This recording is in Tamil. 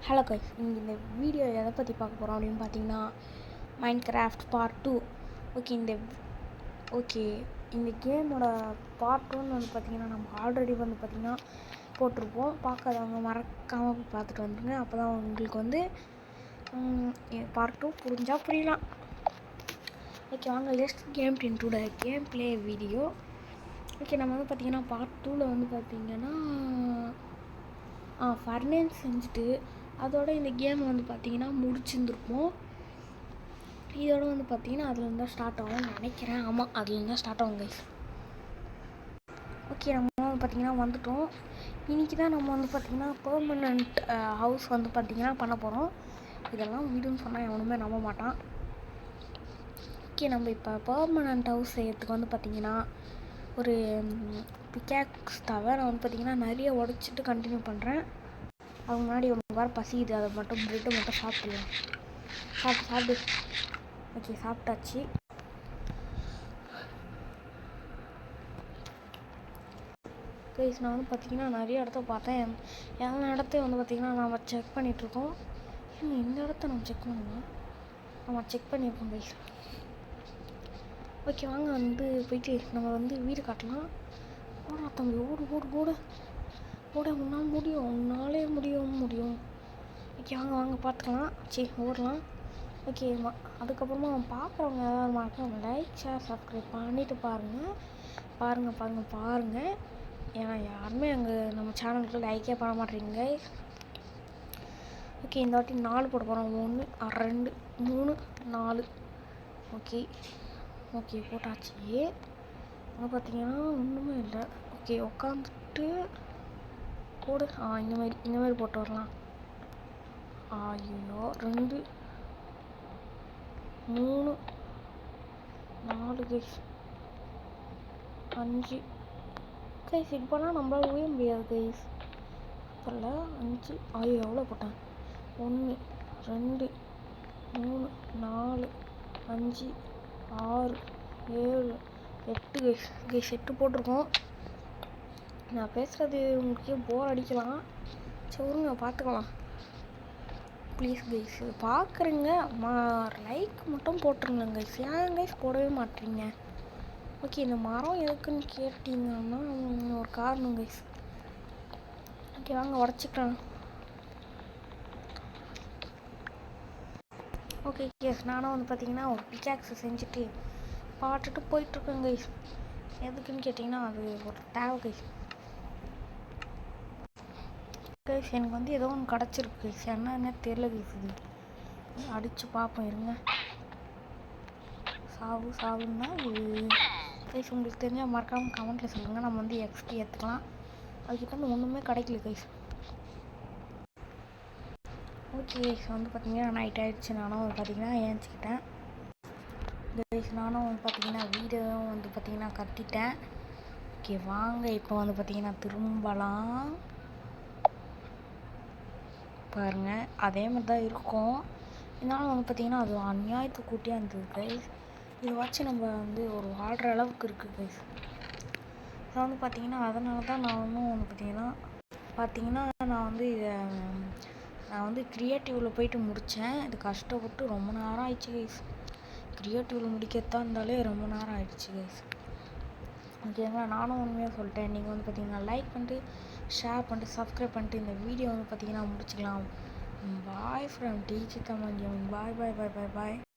ஹலோ கைஸ், இங்கே இந்த வீடியோ எதை பற்றி பார்க்க போகிறோம் அப்படின்னு பார்த்தீங்கன்னா மைன்கிராஃப்ட் பார்ட் 2. இந்த கேமோட பார்ட் 1 வந்து பார்த்திங்கன்னா நம்ம ஆல்ரெடி வந்து பார்த்திங்கன்னா போட்டிருப்போம். பார்க்காதவங்க மறக்காமல் போய் பார்த்துட்டு வந்துடுங்க. அப்போ தான் உங்களுக்கு வந்து பார்ட் 2 புரிஞ்சால் புரியலாம். ஓகே, வாங்க let's game into game play video. Okay, நம்ம வந்து பார்த்திங்கன்னா பார்ட் 2ல் வந்து பார்த்திங்கன்னா ஃபர்னேஸ் செஞ்சுட்டு அதோட இந்த கேம் வந்து பார்த்திங்கன்னா முடிச்சிருந்துருப்போம். இதோட வந்து பார்த்திங்கன்னா அதுலேருந்து தான் ஸ்டார்ட் ஆகும்னு நினைக்கிறேன். ஆமாம், அதுலேருந்து தான் ஸ்டார்ட் ஆகும் கைஸ். ஓகே, நம்ம வந்து பார்த்திங்கன்னா வந்துட்டோம். இன்றைக்கி தான் நம்ம வந்து பார்த்திங்கன்னா பெர்மனண்ட் ஹவுஸ் வந்து பார்த்திங்கன்னா பண்ண போகிறோம். இதெல்லாம் வீடுன்னு சொன்னால் எவனுமே நம்ப மாட்டான். ஓகே, நம்ம இப்போ பெர்மனண்ட் ஹவுஸ் செய்யறதுக்கு வந்து பார்த்திங்கன்னா ஒரு பிக்காக்ஸ் தவிர நான் வந்து பார்த்திங்கன்னா நிறைய உடச்சிட்டு கண்டினியூ பண்ணுறேன். அதுக்கு முன்னாடி ஒரு வாரம் பசிக்குது, அதை மட்டும் ப்ரெட்டை மட்டும் சாப்பிட்டுலாம். சாப்பிடு. ஓகே, சாப்பிட்டாச்சு. கைஸ், நான் வந்து பார்த்திங்கன்னா நிறைய இடத்த பார்த்தேன். எல்லா இடத்தையும் வந்து பார்த்திங்கன்னா நம்ம செக் பண்ணிகிட்ருக்கோம். இந்த இடத்த நம்ம செக் பண்ணுவோம். நம்ம செக் பண்ணியிருக்கோம் கைஸ். ஓகே, வாங்க வந்து போயிட்டு நம்ம வந்து வீடு காட்டலாம். ஓடா தம்பி, ஓடு உன்னாலே முடியும். ஓகே, வாங்க பார்த்துக்கலாம். சரி, ஓடலாம். ஓகே, அதுக்கப்புறமா பார்க்குறவங்க ஏதாவது மறக்காம லைக், ஷேர், சப்ஸ்கிரைப் பண்ணிவிட்டு பாருங்கள். ஏன்னா யாருமே அங்கே நம்ம சேனலுக்கு லைக்கே பண்ண மாட்டேறீங்க. ஓகே, இந்த வாட்டி 4 போட போகிறோம். 1 2 3 4. ஓகே போட்டாச்சு. அங்கே பார்த்தீங்கன்னா ஒன்றுமே இல்லை. ஓகே, உட்காந்துட்டு போடு. இந்த மாதிரி போட்டு வரலாம். ஐயோ, 2 3 4 கைஸ், 5 கைஸ். இப்போலாம் நம்மளால் உய முடியாது கைஸ். அப்போல்ல 5. ஐயோ, எவ்வளோ போட்டேன்? 1 2 3 4 5 6 7 8 கைஸ் 8 போட்டிருக்கோம். நான் பேசுகிறது உங்களுக்கே போர் அடிக்கலாம். சொல்லுங்க, பார்த்துக்கலாம் ப்ளீஸ் கைஸ். பார்க்குறீங்க, லைக் மட்டும் போட்டுருங்க கைஸ். ஏன் கைஸ் போடவே மாட்டீங்க? ஓகே, இந்த மரம் எதுக்குன்னு கேட்டிங்கன்னா ஒரு காரணம் கைஸ். ஓகே, வாங்க உடச்சிக்கலாம். ஓகே கேஸ், நானும் வந்து பார்த்திங்கன்னா ஒரு பிக்காக்ஸை செஞ்சுட்டு பாட்டுட்டு போயிட்டுருக்கேன் கைஸ். எதுக்குன்னு கேட்டிங்கன்னா அது ஒரு தேவை கைஸ். கைஸ், எனக்கு வந்து ஏதோ ஒன்று கிடச்சிருக்கு கைஸ். என்னன்னே தெரியல கைஸ். இது அடித்து பார்ப்போம் இருங்க. சாவுன்னா இது கைஸ். உங்களுக்கு தெரிஞ்சால் மறக்காமல் கமெண்ட்டில் சொல்லுங்கள். நம்ம வந்து எக்ஸ்பி ஏற்றுக்கலாம். அதுக்கிட்ட வந்து ஒன்றுமே கிடைக்கல கைஸ். ஓகே கைஸ், வந்து பார்த்திங்கன்னா நைட் ஆகிடுச்சு. நானும் பார்த்திங்கன்னா ஏஞ்சிக்கிட்டேன் கைஸ். நானும் பார்த்திங்கன்னா வீடும் வந்து பார்த்திங்கன்னா கட்டிட்டேன். ஓகே, வாங்க இப்போ வந்து பார்த்திங்கன்னா திரும்பலாம். பாருங்கள், அதே மாதிரி தான் இருக்கும். இதனால் வந்து பார்த்திங்கன்னா அது அநியாயத்து கூட்டியாக இருந்தது கைஸ். இதை வச்சு நம்ம வந்து ஒரு வாழ்கிற அளவுக்கு இருக்குது கைஸ். இதை வந்து பார்த்திங்கன்னா அதனால தான் நான் வந்து பார்த்திங்கன்னா நான் வந்து க்ரியேட்டிவில் போயிட்டு முடித்தேன். இது கஷ்டப்பட்டு ரொம்ப நேரம் ஆயிடுச்சு கைஸ். க்ரியேட்டிவில் முடிக்கிறதா இருந்தாலே ரொம்ப நேரம் ஆயிடுச்சு கைஸ். ஓகேங்களா, நானும் உண்மையாக சொல்லிட்டேன். நீங்கள் வந்து பார்த்திங்கன்னா லைக் பண்ணிட்டு, ஷேர் பண்ணிட்டு, சப்ஸ்கிரைப் பண்ணிட்டு இந்த வீடியோ வந்து பார்த்திங்கன்னா முடிச்சுக்கலாம். Bye from DG Tamil gaming. Bye.